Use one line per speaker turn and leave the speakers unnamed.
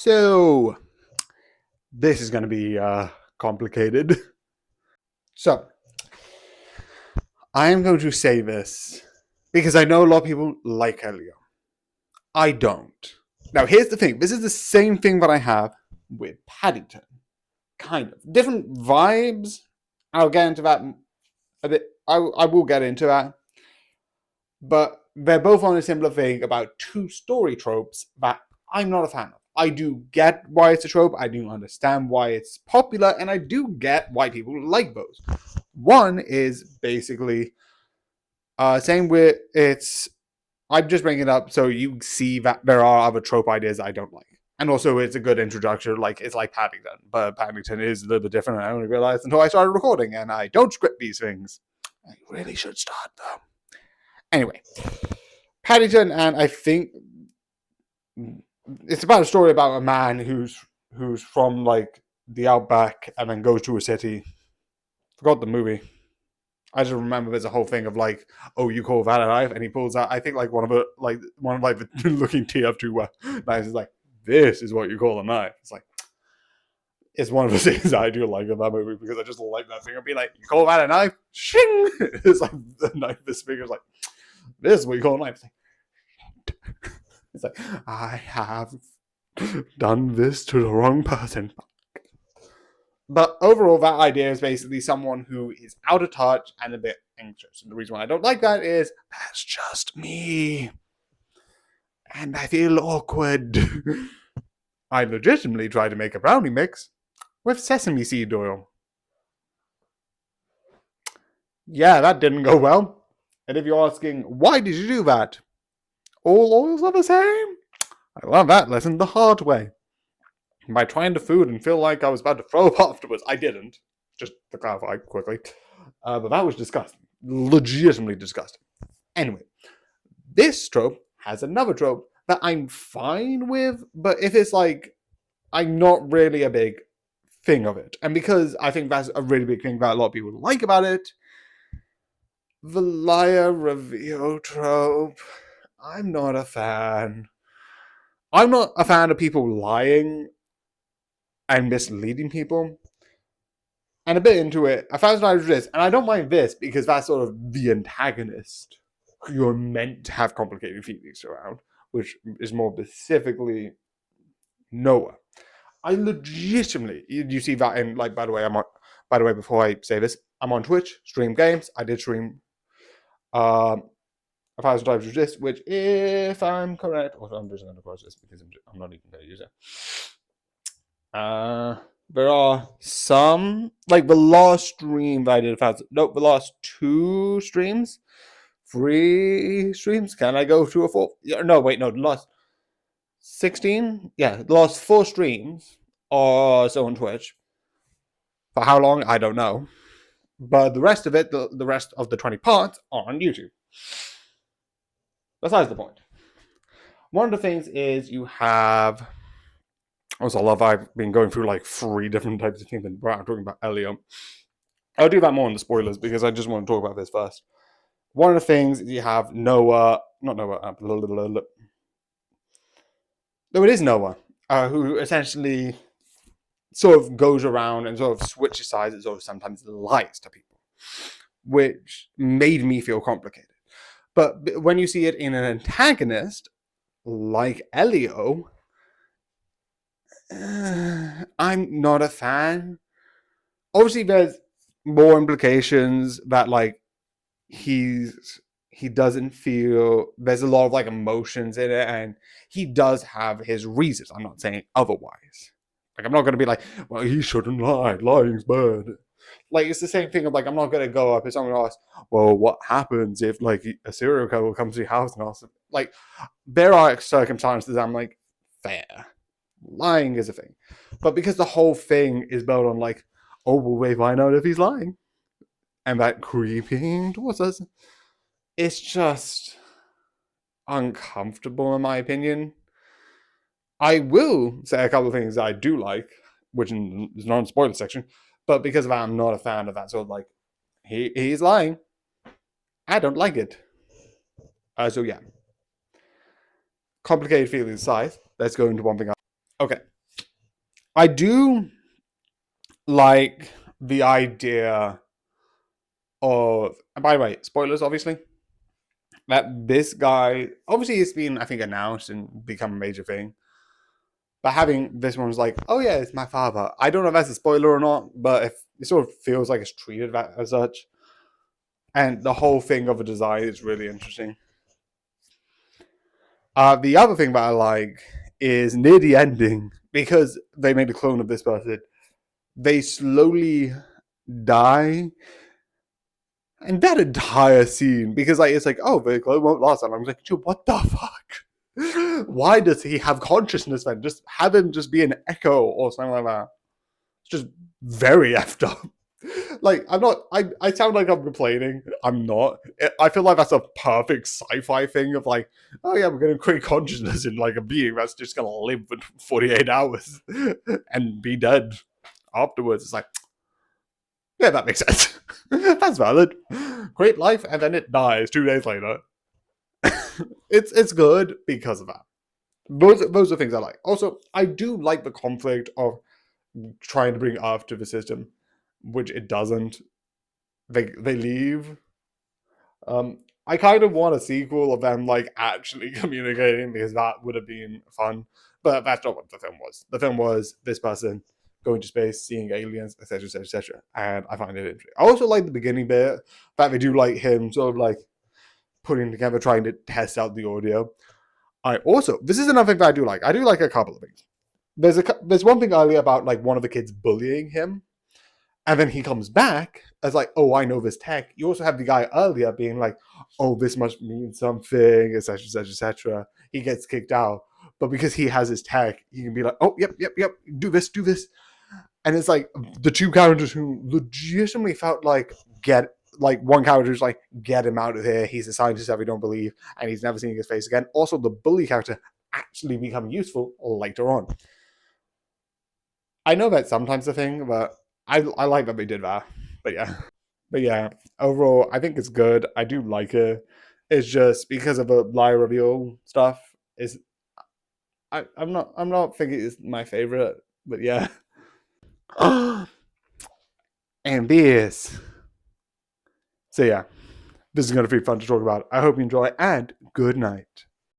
So, this is going to be complicated. So, I am going to say this because I know a lot of people like Elio. I don't. Now, here's the thing. This is the same thing that I have with Paddington. Kind of. Different vibes. I'll get into that a bit. I will get into that. But they're both on a similar thing about two story tropes that I'm not a fan of. I do get why it's a trope. I do understand why it's popular. And I do get why people like those. One is basically same with it's. I'm just bringing it up so you see that there are other trope ideas I don't like. And also, it's a good introduction. Like it's like Paddington, but Paddington is a little bit different. And I only realized until I started recording, and I don't script these things. I really should start though. Anyway, Paddington, and I think it's about a story about a man who's from like the outback and then goes to a city. Forgot the movie. I just remember there's a whole thing of like, oh, you call that a knife, and he pulls out. I think like one of the looking TF2 knives is like, this is what you call a knife. It's like, it's one of the things I do like about that movie because I just like that thing of being like, you call that a knife? Shing! It's like the knife. This finger's like, this is what you call a knife. It's like I have done this to the wrong person. But overall, that idea is basically someone who is out of touch and a bit anxious. And the reason why I don't like that is that's just me. And I feel awkward. I legitimately tried to make a brownie mix with sesame seed oil. Yeah, that didn't go well. And if you're asking, why did you do that? All oils are the same? I learned that lesson the hard way. By trying the food and feel like I was about to throw up afterwards. I didn't. Just to clarify quickly. But that was disgusting. Legitimately disgusting. Anyway, this trope has another trope that I'm fine with, but if it's like, I'm not really a big thing of it. And because I think that's a really big thing that a lot of people like about it, the liar reveal trope, I'm not a fan. I'm not a fan of people lying and misleading people. And a bit into it, A Thousand Eyes this, and I don't mind this because that's sort of the antagonist who you're meant to have complicated feelings around, which is more specifically Noah. I legitimately, you see that in like. By the way, before I say this, I'm on Twitch, stream games. I did stream A Thousand Times this, which, if I'm correct, also I'm just going to close this because I'm not even going to use it. There are some, like the last stream that I did, the last 2 streams, 3 streams. Can I go to a 4? No, wait, no, the last 16? Yeah, the last 4 streams are so on Twitch. For how long? I don't know. But the rest of it, the rest of the 20 parts are on YouTube. Besides the point. One of the things is you have. Also, I love I've been going through like 3 different types of things and I'm talking about Elio. I'll do that more in the spoilers because I just want to talk about this first. One of the things is you have Noah, not Noah, no, it is Noah, who essentially sort of goes around and sort of switches sides and sort of sometimes lies to people, which made me feel complicated. But when you see it in an antagonist like Elio, I'm not a fan. Obviously, there's more implications that like he doesn't feel. There's a lot of like emotions in it, and he does have his reasons. I'm not saying otherwise. Like I'm not going to be like, well, he shouldn't lie. Lying's bad. Like it's the same thing of like I'm not going to go up if someone asks, well, what happens if like a serial killer comes to your house and asks, like there are circumstances I'm like fair. Lying is a thing, but because the whole thing is built on like, oh, will we find out if he's lying, and that creeping towards us, it's just uncomfortable in my opinion. I will say a couple of things I do like, which is not in the spoiler section, but because of that, I'm not a fan of that sort of like, he's lying. I don't like it. So yeah. Complicated feelings aside, let's go into one thing. Okay, I do like the idea of, and by the way, spoilers obviously, that this guy, obviously it's been, I think, announced and become a major thing. But having this one was like, oh yeah, it's my father. I don't know if that's a spoiler or not, but if it sort of feels like it's treated as such. And the whole thing of the design is really interesting. The other thing that I like is near the ending, because they made a clone of this person, they slowly die. And that entire scene, because like it's like, oh, the clone won't last. And I'm like, what the fuck? Why does he have consciousness then? Just have him just be an echo or something like that. It's just very effed up. Like I'm not. I sound like I'm complaining. I'm not. I feel like that's a perfect sci-fi thing of like, oh yeah, we're gonna create consciousness in like a being that's just gonna live for 48 hours and be dead afterwards. It's like, yeah, that makes sense. That's valid. Create life and then it dies 2 days later. It's good because of that. Those are things I like. Also, I do like the conflict of trying to bring Earth to the system, which it doesn't. They leave. I kind of want a sequel of them like actually communicating because that would have been fun. But that's not what the film was. The film was this person going to space, seeing aliens, etc., etc., etc. And I find it interesting. I also like the beginning bit that they do like him sort of like putting together, trying to test out the audio. I also, this is another thing that I do like. I do like a couple of things. There's one thing earlier about like one of the kids bullying him, and then he comes back as like, oh, I know this tech. You also have the guy earlier being like, oh, this must mean something, etc., etc., etc. He gets kicked out, but because he has his tech, he can be like, oh, yep, yep, yep, do this, do this, and it's like the two characters who legitimately felt like get like one character's like get him out of here. He's a scientist that we don't believe, and he's never seeing his face again. Also, the bully character actually become useful later on. I know that's sometimes a thing, but I like that they did that. But yeah. But yeah, overall, I think it's good. I do like it. It's just because of the lie reveal stuff. Is I'm not thinking it's my favorite, but yeah. And this. So yeah, this is gonna be fun to talk about. I hope you enjoy and good night.